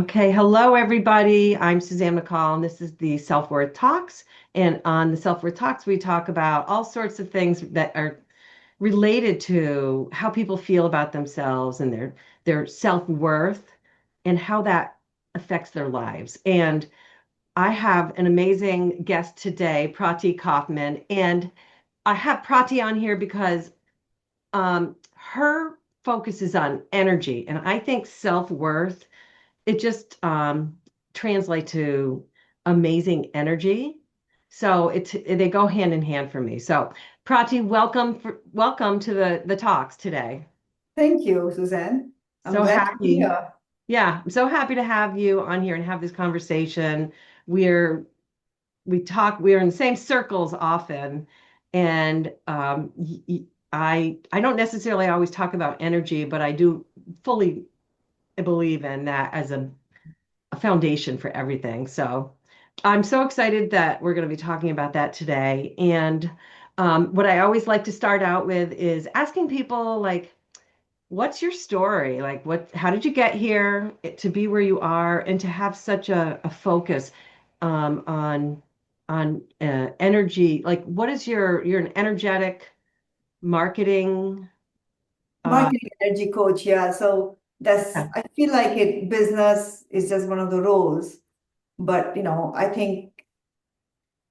Okay, hello everybody. I'm Suzanne McCall, and this is the Self-Worth Talks. And on the Self-Worth Talks, we talk about all sorts of things that are related to how people feel about themselves and their self-worth and how that affects their lives. And I have an amazing guest today, Prati Kaufman, and I have Prati on here because her focus is on energy, and I think self-worth it just translates to amazing energy. So they go hand in hand for me. So Prati, welcome to the talks today. Thank you, Suzanne. I'm So glad to be happy. here. Yeah, I'm so happy to have you on here and have this conversation. We're we're in the same circles often, and I don't necessarily always talk about energy, but I do fully believe in that as a foundation for everything. So I'm so excited that we're going to be talking about that today. And what I always like to start out with is asking people like, what's your story? Like, how did you get here to be where you are and to have such a focus um, on on energy? Like, what is you're an energetic marketing. Uh, Marketing energy coach, yeah. So yeah. I feel like business is just one of the roles. But, I think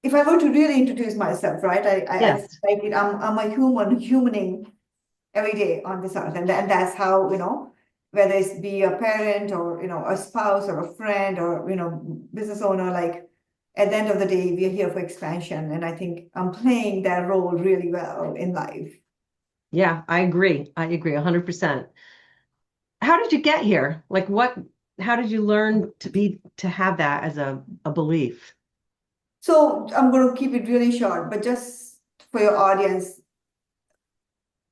if I were to really introduce myself, right, I feel Yes. like I'm a humaning every day on this earth. And that's how, whether it's be a parent or, a spouse or a friend or, business owner, like at the end of the day, we're here for expansion. And I think I'm playing that role really well in life. Yeah, I agree. I agree 100%. How did you get here? Like how did you learn to have that as a belief? So I'm going to keep it really short, but just for your audience,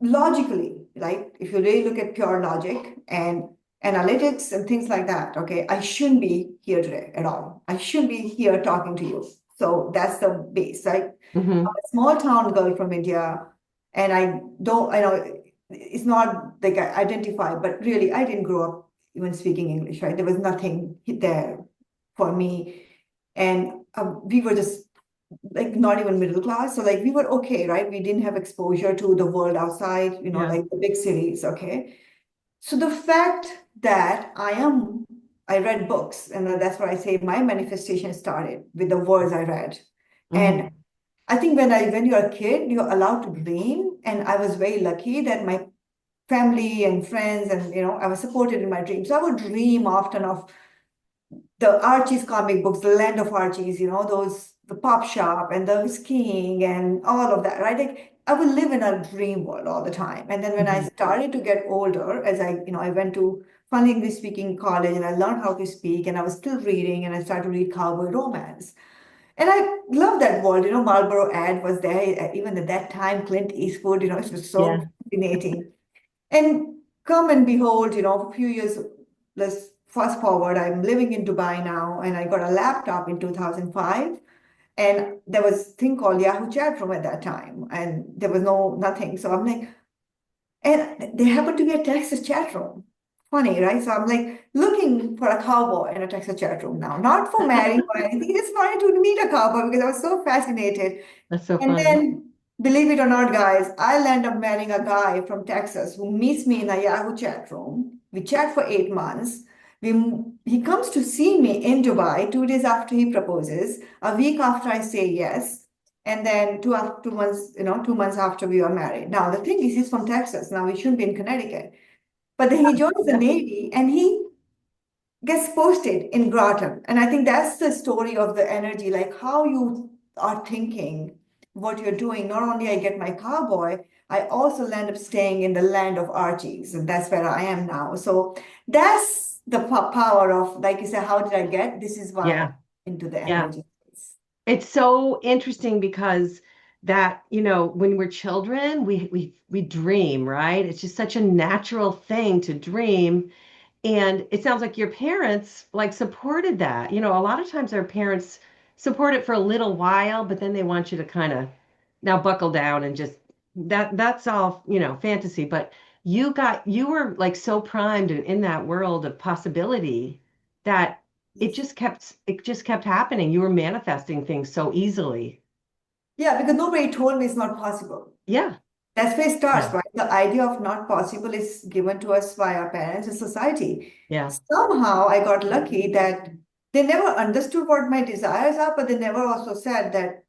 logically, like if you really look at pure logic and analytics and things like that, okay, I shouldn't be here today at all. I shouldn't be here talking to you. So that's the base, right? I'm Hmm. a small town girl from India, and I know it's not like I identify, but really, I didn't grow up even speaking English, right? There was nothing there for me. And we were just like not even middle class. So like we were okay, right? We didn't have exposure to the world outside, Yeah. like the big cities, okay? So the fact that I read books, and that's where I say my manifestation started with the words I read. And Hmm. I think when you're a kid, you're allowed to dream. And I was very lucky that my family and friends and I was supported in my dreams. So I would dream often of the Archie's comic books, the land of Archie's, those the pop shop and the skiing and all of that, right? Like I would live in a dream world all the time. And then when I Hmm. started to get older, as I went to fun English speaking college and I learned how to speak and I was still reading and I started to read cowboy romance. And I love that world, Marlboro ad was there, even at that time, Clint Eastwood, it was so Yeah. fascinating. And come and behold, a few years, let's fast forward, I'm living in Dubai now, and I got a laptop in 2005. And there was a thing called Yahoo chat room at that time, and there was nothing. So I'm like, and there happened to be a Texas chat room. Funny, right? So I'm like looking for a cowboy in a Texas chat room now, not for marrying or anything, just wanted to meet a cowboy because I was so fascinated. That's so And funny. then, believe it or not, guys, I'll end up marrying a guy from Texas who meets me in a Yahoo chat room. We chat for 8 months. He comes to see me in Dubai 2 days after he proposes, a week after I say yes, and then 2 months, 2 months after we are married. Now, the thing is, he's from Texas. Now, he shouldn't be in Connecticut. But then he joins the Yeah. Navy and he gets posted in Groton. And I think that's the story of the energy, like how you are thinking, what you're doing. Not only I get my cowboy, I also end up staying in the land of Archies, and that's where I am now. So that's the power of, like you said, how did I get? This is why I'm Yeah. into the Yeah. energy. It's so interesting because when we're children, we dream, right? It's just such a natural thing to dream. And it sounds like your parents like supported that. A lot of times our parents support it for a little while, but then they want you to kind of now buckle down and just that's all, fantasy. But you were like so primed in that world of possibility that Yes. it just kept happening. You were manifesting things so easily. Yeah, because nobody told me it's not possible. Yeah. That's where it Yeah. starts, right? The idea of not possible is given to us by our parents and society. Yeah. Somehow I got lucky that they never understood what my desires are, but they never also said that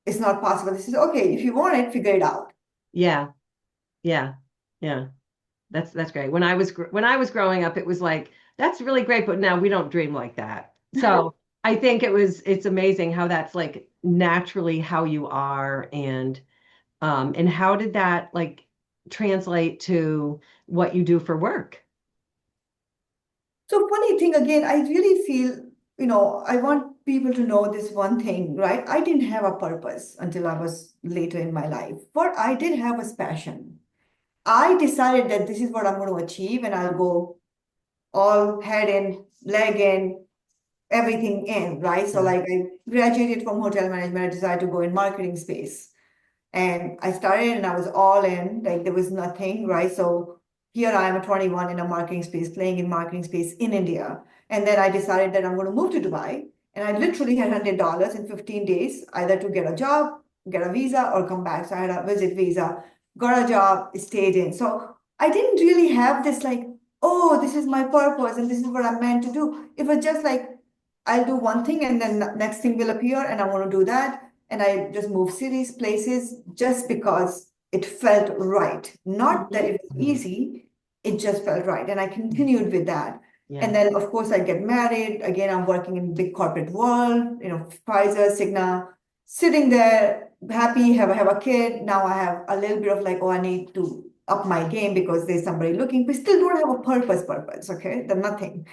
it's not possible. This is okay. If you want it, figure it out. Yeah. Yeah. Yeah. That's great. When I was growing up, it was like, that's really great, but now we don't dream like that. So I think it's amazing how that's like naturally how you are, and how did that like translate to what you do for work? So funny thing again, I really feel, I want people to know this one thing, right? I didn't have a purpose until I was later in my life, but I did have a passion. I decided that this is what I'm going to achieve, and I'll go all head in, leg in, everything in, right? So Yeah. like I graduated from hotel management, I decided to go in marketing space. And I started and I was all in, like there was nothing, right? So here I am at 21 in a marketing space, playing in marketing space in India. And then I decided that I'm going to move to Dubai. And I literally had $100 in 15 days, either to get a job, get a visa, or come back. So I had a visit visa, got a job, stayed in. So I didn't really have this like, oh, this is my purpose and this is what I'm meant to do. It was just like, I'll do one thing and then the next thing will appear and I want to do that. And I just moved cities, places just because it felt right. Not that Mhm. it was Mhm. easy, it just felt right. And I continued with that. Yeah. And then, of course, I get married. Again, I'm working in big corporate world, Pfizer, Cigna, sitting there, happy, have a kid. Now I have a little bit of like, oh, I need to up my game because there's somebody looking, but still don't have a purpose, okay? The nothing.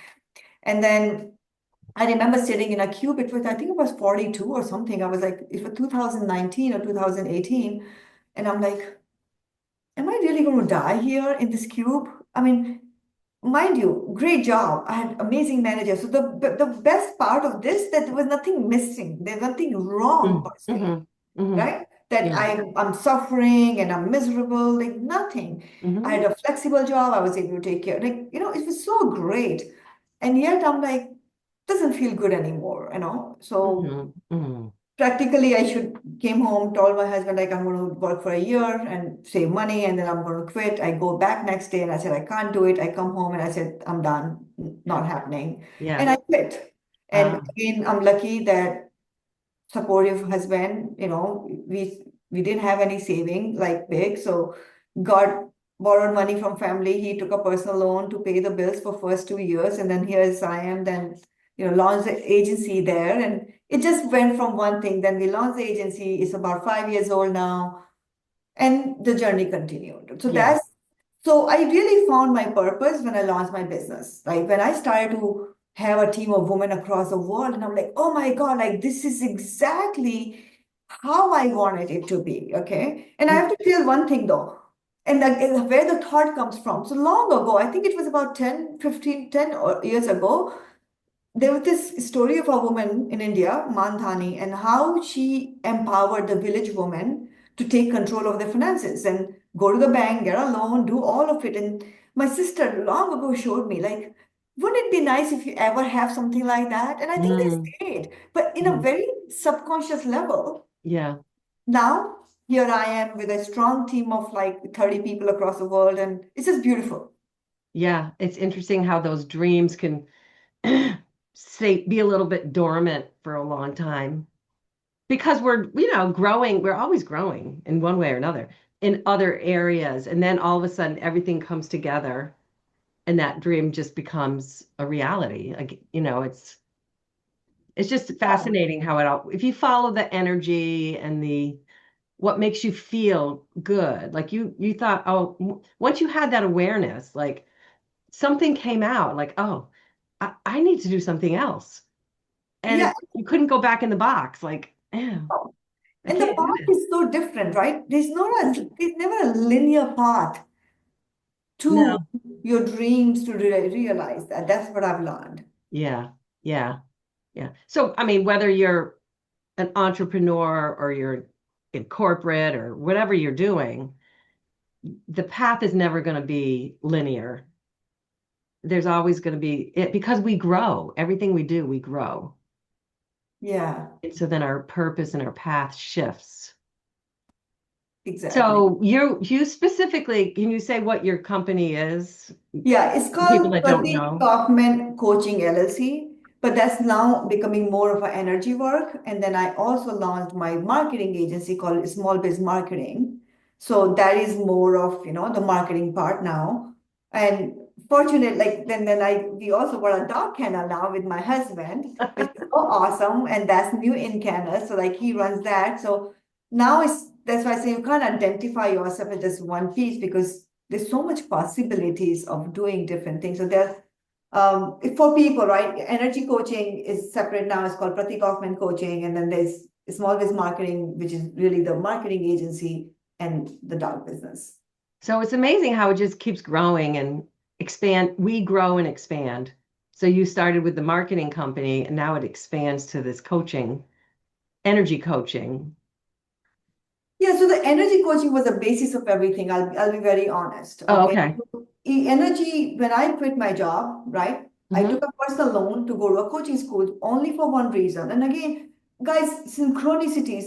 And then I remember sitting in a cube. It was, I think it was 42 or something. I was like, it was 2019 or 2018. And I'm like, am I really going to die here in this cube? I mean, mind you, great job. I had amazing managers. So the best part of this, that there was nothing missing. There's nothing wrong Mhm. per se, Mhm. Mhm. right? That Yeah. I'm suffering and I'm miserable, like nothing. I Mhm. had a flexible job. I was able to take care. Like, it was so great. And yet I'm like, doesn't feel good anymore. So Mhm. Mhm. practically I should came home, told my husband like I'm going to work for a year and save money and then I'm going to quit. I go back next day and I said I can't do it. I come home and I said I'm done, Yeah. not happening. And Yeah. I quit. And again, I'm lucky that supportive husband, we didn't have any saving like big, so got borrowed money from family. He took a personal loan to pay the bills for first 2 years, and then here's I am then launched the agency there, and it just went from one thing. Then we launched the agency. It's about 5 years old now, and the journey continued. So Yeah. I really found my purpose when I launched my business. Like when I started to have a team of women across the world, and I'm like, oh my God, like this is exactly how I wanted it to be. Okay. And I Mhm. have to tell one thing though, and where the thought comes from. So long ago, I think it was about 10, 15, 10 years ago, there was this story of a woman in India, Mandhani, and how she empowered the village woman to take control of their finances and go to the bank, get a loan, do all of it. And my sister long ago showed me, like, wouldn't it be nice if you ever have something like that? And I think Mhm. they did, but in a Mhm. very subconscious level. Yeah. Now, here I am with a strong team of like 30 people across the world, and it's just beautiful. Yeah. It's interesting how those dreams can say be a little bit dormant for a long time because we're, growing, we're always growing in one way or another in other areas. And then all of a sudden everything comes together and that dream just becomes a reality. Like, it's just fascinating how it all, if you follow the energy and the what makes you feel good, like you thought, oh, once you had that awareness, like something came out, like, oh, I need to do something else. And Yeah. you couldn't go back in the box, like, oh, I And the can't do path this. is so different, right? There's never a linear path to No. your dreams to realize that. That's what I've learned. Yeah. Yeah. Yeah. So, I mean, whether you're an entrepreneur or you're in corporate or whatever you're doing, the path is never going to be linear. there's always going to be it because we grow. Everything we do, we grow. Yeah, And so then our purpose and our path shifts. exactly. So you specifically, can you say what your company is Yeah, it's for people called that don't Prati know? Kaufman Coaching LLC, but that's now becoming more of an energy work. And then I also launched my marketing agency called Small Biz Marketing. So that is more of, the marketing part now. And fortunate, like then we also got a dog kennel now with my husband, which is so awesome. And that's new in Canada. So like he runs that. So now that's why I say you can't identify yourself as just one piece because there's so much possibilities of doing different things. So there, for people, right? Energy coaching is separate now. It's called Prati Kaufman Coaching, and then there's Small Biz Marketing, which is really the marketing agency and the dog business. So it's amazing how it just keeps growing and expand. We grow and expand. So you started with the marketing company and now it expands to this coaching, energy coaching. Yeah, so the energy coaching was the basis of everything. I'll be very honest. Oh, Okay. okay. Energy, when I quit my job, right? I took Hmm. a personal loan to go to a coaching school only for one reason. And again, guys, synchronicities,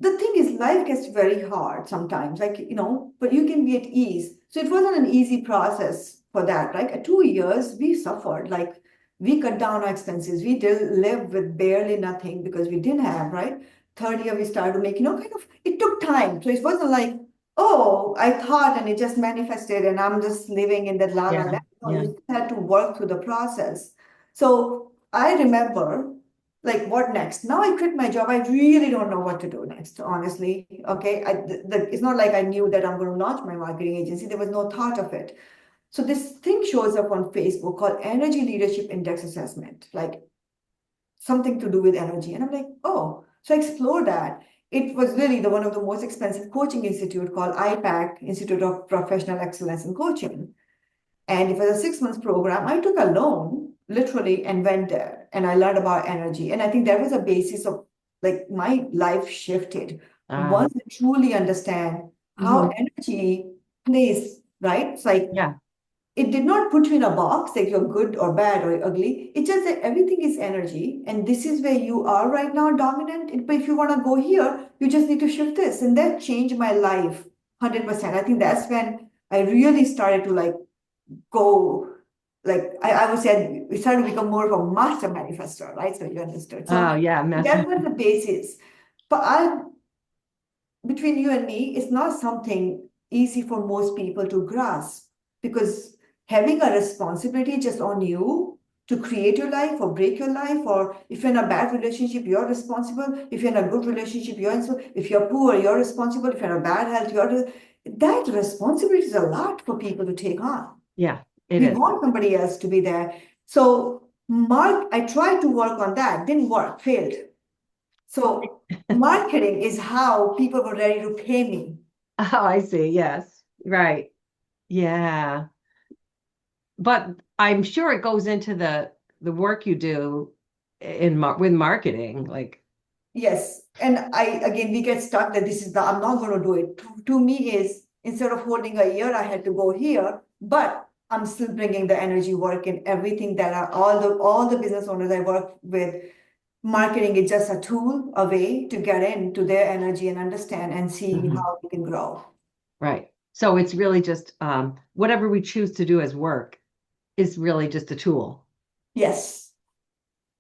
the thing is life gets very hard sometimes, like, but you can be at ease. So it wasn't an easy process for that. Like 2 years, we suffered. Like we cut down our expenses. We did live with barely nothing because we didn't have, right? Third year, we started to make, kind of, it took time. So it wasn't like, oh, I thought and it just manifested and I'm just living in that la la Yeah. land. No, Yeah. you had to work through the process. So I remember like what next? Now I quit my job. I really don't know what to do next, honestly. Okay. It's not like I knew that I'm going to launch my marketing agency. There was no thought of it. So this thing shows up on Facebook called Energy Leadership Index Assessment, like something to do with energy. And I'm like, oh, so I explored that. It was really the one of the most expensive coaching institute called IPAC, Institute of Professional Excellence in Coaching. And it was a 6 months program. I took a loan literally and went there and I learned about energy. And I think that was a basis of like my life shifted Ah, once I truly understand how hmm. energy plays, right? It's like Yeah. it did not put you in a box like you're good or bad or ugly. It's just that everything is energy. And this is where you are right now, dominant. But if you want to go here, you just need to shift this. And that changed my life 100%. I think that's when I really started to like go like I would say we started to become more of a master manifestor, right? So you understood. Oh, So yeah. that was the basis. But I between you and me, it's not something easy for most people to grasp because having a responsibility just on you to create your life or break your life, or if you're in a bad relationship, you're responsible. If you're in a good relationship, if you're poor, you're responsible. If you're in a bad health, that responsibility is a lot for people to take on. Yeah, it We is. want somebody else to be there. So I tried to work on that, didn't work, failed. So marketing is how people were ready to pay me. Oh, I see. Yes. Right. Yeah. But I'm sure it goes into the work you do with marketing. Like, Yes. And again, we get stuck that I'm not going to do it. To me is instead of holding a year, I had to go here, but I'm still bringing the energy work and everything that are all the business owners I work with. Marketing is just a tool, a way to get into their energy and understand and see mhm, how we can grow. right. So it's really just whatever we choose to do as work is really just a tool. Yes.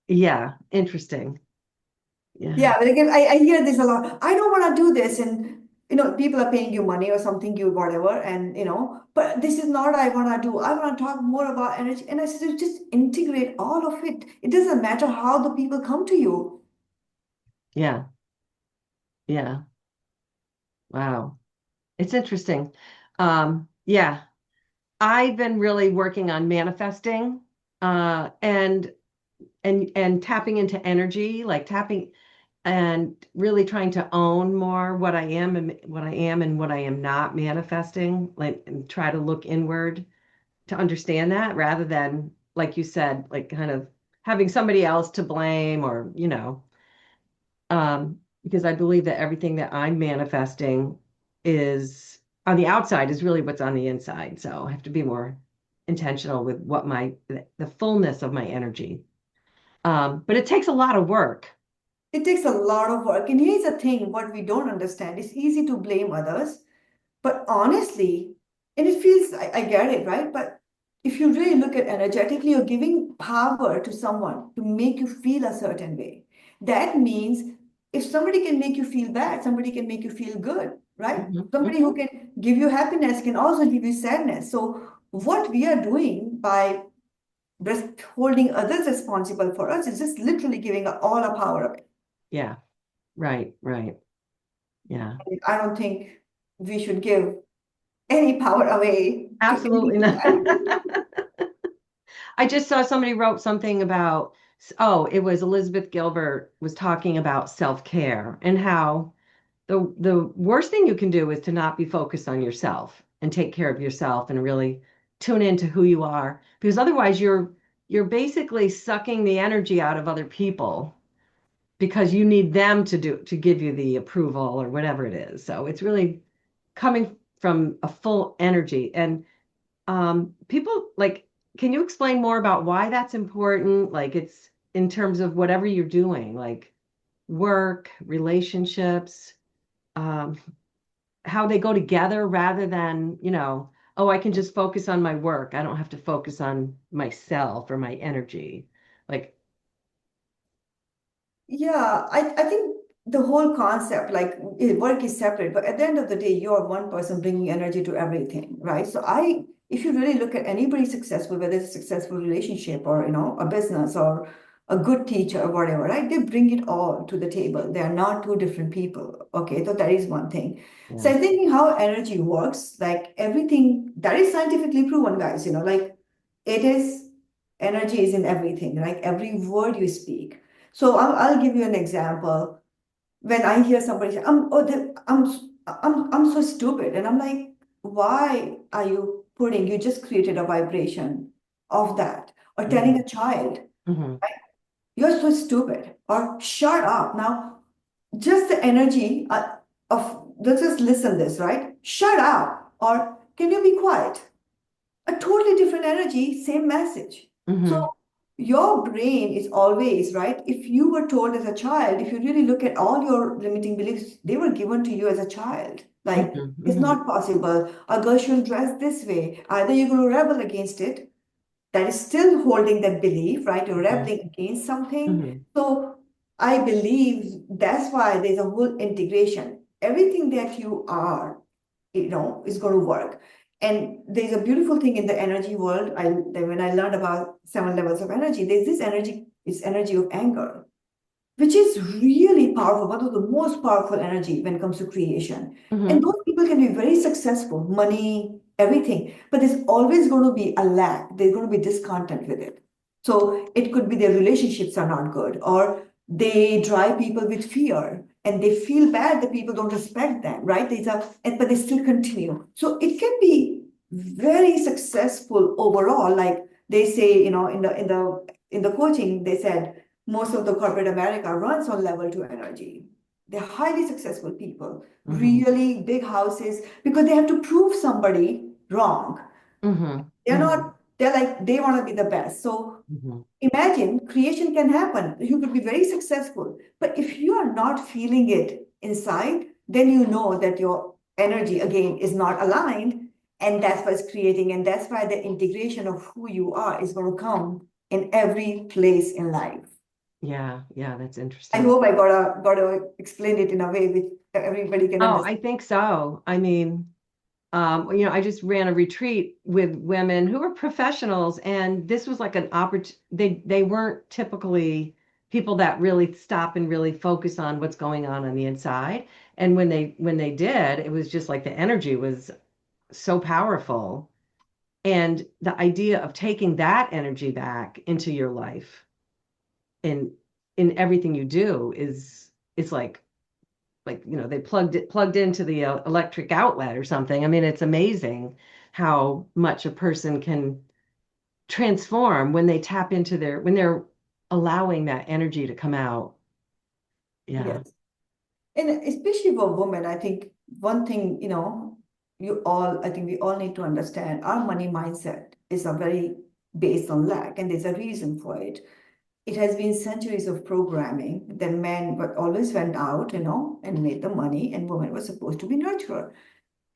Yeah. Interesting. Yeah. Yeah, but again, I hear this a lot. I don't want to do this. And, people are paying you money or something, you whatever. And, but this is not what I want to do. I want to talk more about energy. And I said, just integrate all of it. It doesn't matter how the people come to you. Yeah. Yeah. Wow. It's interesting. Yeah. I've been really working on manifesting and tapping into energy, like tapping and really trying to own more what I am not manifesting, like and try to look inward to understand that rather than, like you said, like kind of having somebody else to blame or, because I believe that everything that I'm manifesting is on the outside is really what's on the inside. So I have to be more. intentional with what the fullness of my energy. But it takes a lot of work. It takes a lot of work. And here's the thing, what we don't understand, it's easy to blame others, but honestly, and it feels, I get it, right? But if you really look at energetically, you're giving power to someone to make you feel a certain way. That means if somebody can make you feel bad, somebody can make you feel good, right? Mhm, Somebody who mhm. can give you happiness can also give you sadness. So what we are doing by holding others responsible for us is just literally giving all our power away. Yeah, right, right. Yeah, I don't think we should give any power away to absolutely not. anyone. I just saw somebody wrote something about, oh, it was Elizabeth Gilbert was talking about self-care and how the worst thing you can do is to not be focused on yourself and take care of yourself and really tune into who you are because otherwise you're basically sucking the energy out of other people because you need them to give you the approval or whatever it is. So it's really coming from a full energy. And people like, can you explain more about why that's important? Like it's in terms of whatever you're doing, like work, relationships, um, how they go together rather than, oh, I can just focus on my work. I don't have to focus on myself or my energy. Like, Yeah, I think the whole concept, like work is separate, but at the end of the day, you're one person bringing energy to everything, right? So if you really look at anybody successful, whether it's a successful relationship or, a business or a good teacher or whatever, right? They bring it all to the table. They are not two different people. Okay, so that is one thing. So yeah. I think how energy works, like everything that is scientifically proven, guys, like it is energy is in everything, like every word you speak. So I'll give you an example. When I hear somebody say, I'm so stupid. And I'm like, why are you you just created a vibration of that. Or telling Hmm. a child, Hmm. you're so stupid. Or shut up. Now, just the energy let's just listen this, right? Shut up. Or can you be quiet? A totally different energy, same message. So Hmm. your brain is always, right? If you were told as a child, if you really look at all your limiting beliefs, they were given to you as a child. Like, Hmm. it's Hmm. not possible. A girl shouldn't dress this way. Either you're going to rebel against it, that is still holding that belief, right? You're Hmm. rebelling against something. Hmm. So I believe that's why there's a whole integration. Everything that you are, is going to work. And there's a beautiful thing in the energy world. When I learned about 7 levels of energy, there's this energy, it's energy of anger, which is really powerful, one of the most powerful energy when it comes to creation. And Hmm. those people can be very successful, money, everything, but there's always going to be a lack. There's going to be discontent with it. So it could be their relationships are not good, or they drive people with fear and they feel bad that people don't respect them, right? But they still continue. So it can be very successful overall. Like they say, in the coaching, they said most of the corporate America runs on level 2 energy. They're highly successful people, Hmm. really big houses, because they have to prove somebody wrong. Hmm. They're Hmm. not, they're like, they want to be the best. So Hmm. imagine creation can happen. You could be very successful. But if you are not feeling it inside, then you know that your energy again is not aligned. And that's what's creating. And that's why the integration of who you are is going to come in every place in life. Yeah, yeah, that's I interesting. hope I gotta explain it in a way which everybody can Oh, understand. I think so. I mean, I just ran a retreat with women who were professionals, and this was like an opportunity. They weren't typically people that really stop and really focus on what's going on the inside. And when they did, it was just like the energy was so powerful. And the idea of taking that energy back into your life and in everything you do is it's like they plugged into the electric outlet or something. I mean, it's amazing how much a person can transform when they tap into when they're allowing that energy to come out. Yeah. Yes. And especially for women, I think one thing, I think we all need to understand our money mindset is a very based on lack, and there's a reason for it. It has been centuries of programming. The men but always went out, and made the money, and women were supposed to be nurturer.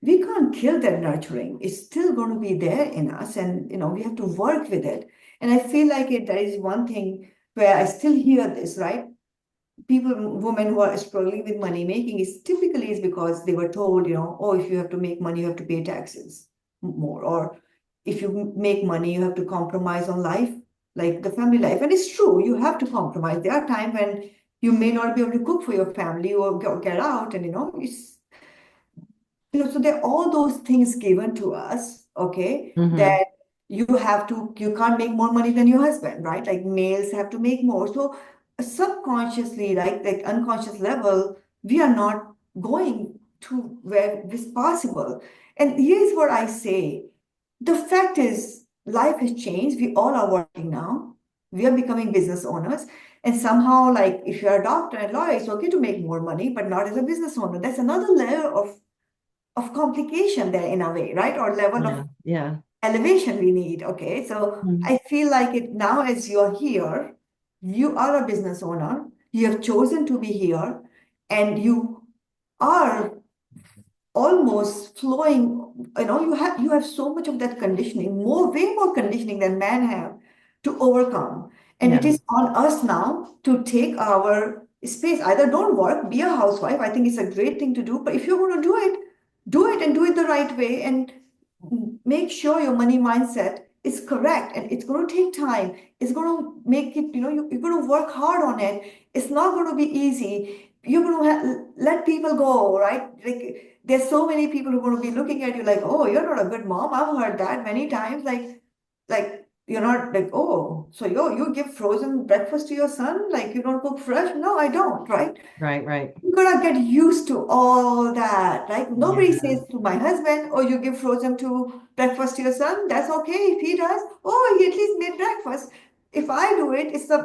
We can't kill that nurturing. It's still going to be there in us, and we have to work with it. And I feel like there is one thing where I still hear this, right? People, women who are struggling with money making is typically is because they were told, oh, if you have to make money, you have to pay taxes more, or if you make money, you have to compromise on life, like the family life. And it's true, you have to compromise. There are times when you may not be able to cook for your family or get out, and so there are all those things given to us, okay, Hmm. that you can't make more money than your husband, right? Like males have to make more. So subconsciously, like unconscious level, we are not going to where it's possible. And here's what I say. The fact is, life has changed. We all are working now. We are becoming business owners. And somehow, like if you're a doctor and lawyer, it's okay to make more money, but not as a business owner. That's another layer of complication there in a way, right? Or level of Yeah. Yeah. elevation we need. Okay. So Mm. I feel like it now as you're here, you are a business owner, you have chosen to be here, and you are almost flowing, you have so much of that conditioning, way more conditioning than men have to overcome. And it Yeah. is on us now to take our space. Either don't work, be a housewife. I think it's a great thing to do. But if you're going to do it and do it the right way, and make sure your money mindset is correct. And it's going to take time. It's going to make it, you're going to work hard on it. It's not going to be easy. You're going to let people go, right? Like there's so many people who are going to be looking at you like, oh, you're not a good mom. I've heard that many times. Like you're not like, oh, so you give frozen breakfast to your son? Like you don't cook fresh? No, I don't, right? Right. Right. You gotta get used to all that. Like nobody Yeah. says to my husband, "Oh, you give frozen to breakfast to your son." That's okay if he does. Oh, he at least made breakfast. If I do it, it's the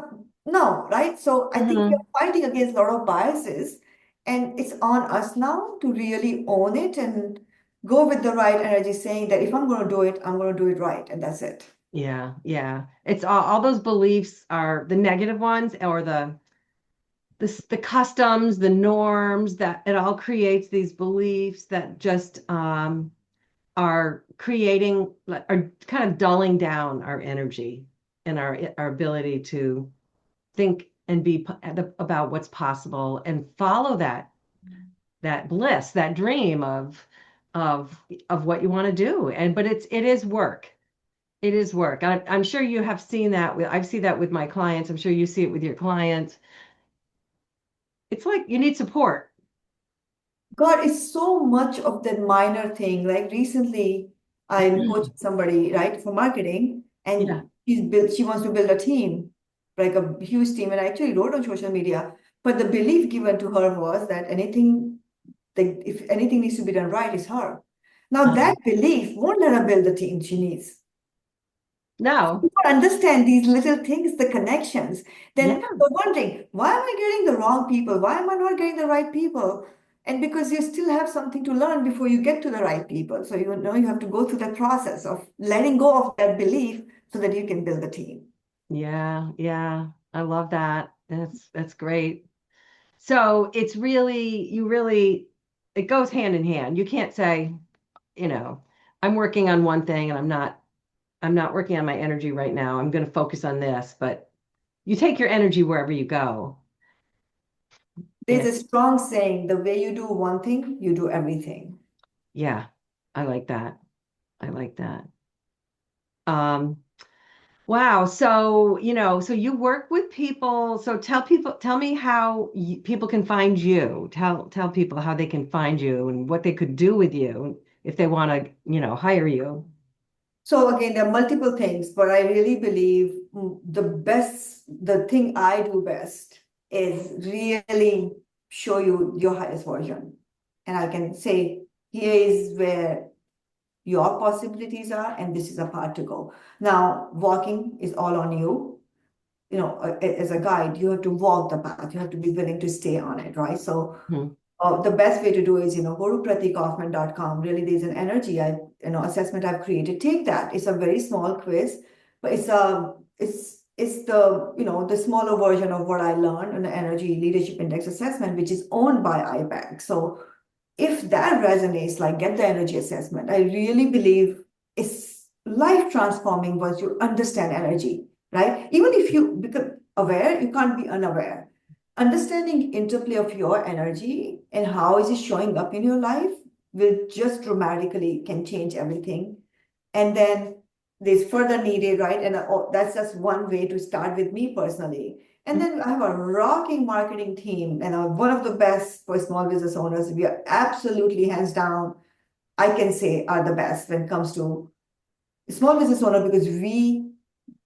no, right? So I think we Hmm. are fighting against a lot of biases, and it's on us now to really own it and go with the right energy, saying that if I'm going to do it, I'm going to do it right, and that's it. Yeah. Yeah. It's all those beliefs are the negative ones or the customs, the norms that it all creates these beliefs that just are creating are kind of dulling down our energy and our ability to think and be about what's possible and follow that bliss, that dream of of what you want to do. And but it is work. It is work. I'm sure you have seen that I've seen that with my clients. I'm sure you see it with your clients. It's like you need support. God, it's so much of that minor thing. Like recently, I'm coaching somebody, right, for marketing, Yeah. and she wants to build a team, like a huge team. And I actually wrote on social media, but the belief given to her was that like if anything needs to be done right, it's her. Now Uh, that belief won't let her build the team she needs. no. Understand these little things, the connections, then Yeah. you're wondering, why am I getting the wrong people? Why am I not getting the right people? And because you still have something to learn before you get to the right people. So you know you have to go through the process of letting go of that belief so that you can build a team. Yeah. Yeah. I love that. That's great. So it's really, it goes hand in hand. You can't say, you know, I'm working on one thing and I'm not working on my energy right now. I'm going to focus on this, but you take your energy wherever you go. There's a strong saying, the way you do one thing, you do everything. Yeah, I like that. I like that. Um, wow. So, so you work with people. So tell me how people can find you. Tell people how they can find you and what they could do with you if they want to, hire you. So again, there are multiple things, but I really believe the thing I do best is really show you your highest version. And I can say, here is where your possibilities are, and this is a part to go. Now, walking is all on you. As a guide, you have to walk the path. You have to be willing to stay on it, right? So Hmm. The best way to do is, go to pratikaufman.com. Really, there's an energy assessment I've created. Take that. It's a very small quiz, but it's the smaller version of what I learned in the Energy Leadership Index assessment, which is owned by IBank. So if that resonates, like get the energy assessment, I really believe it's life transforming once you understand energy, right? Even if you become aware, you can't be unaware. Understanding interplay of your energy and how is it showing up in your life will just dramatically can change everything. And then there's further needed, right? And that's just one way to start with me personally. And then I have a rocking marketing team and one of the best for small business owners. We are absolutely hands down, I can say, are the best when it comes to small business owner because we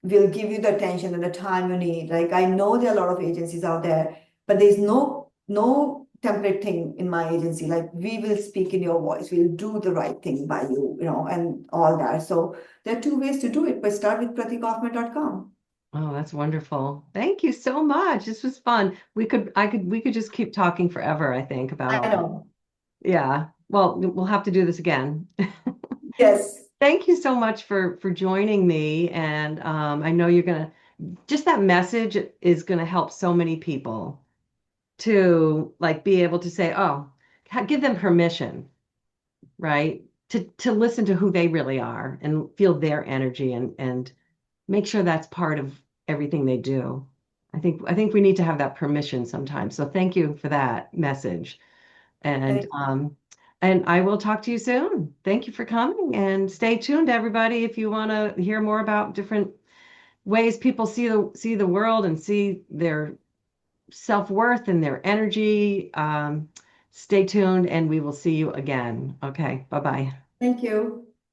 will give you the attention and the time you need. Like I know there are a lot of agencies out there, but there's no template thing in my agency. Like we will speak in your voice, we'll do the right thing by you, and all that. So there are two ways to do it, but start with pratikaufman.com. Oh, that's wonderful. Thank you so much. This was fun. We could just keep talking forever, I think, about I all this. know. Yeah. Well, we'll have to do this again. Yes. Thank you so much for joining me. And I know you're gonna just that message is gonna help so many people to like be able to say, oh, give them permission, right? To listen to who they really are and feel their energy and make sure that's part of everything they do. I think we need to have that permission sometimes. So thank you for that message. And Thank and I will talk to you soon. Thank you for coming and stay tuned, everybody, if you want to hear more about different ways people see the world and see their self-worth and their energy. Stay tuned and we will see you again. Okay, bye-bye. thank you.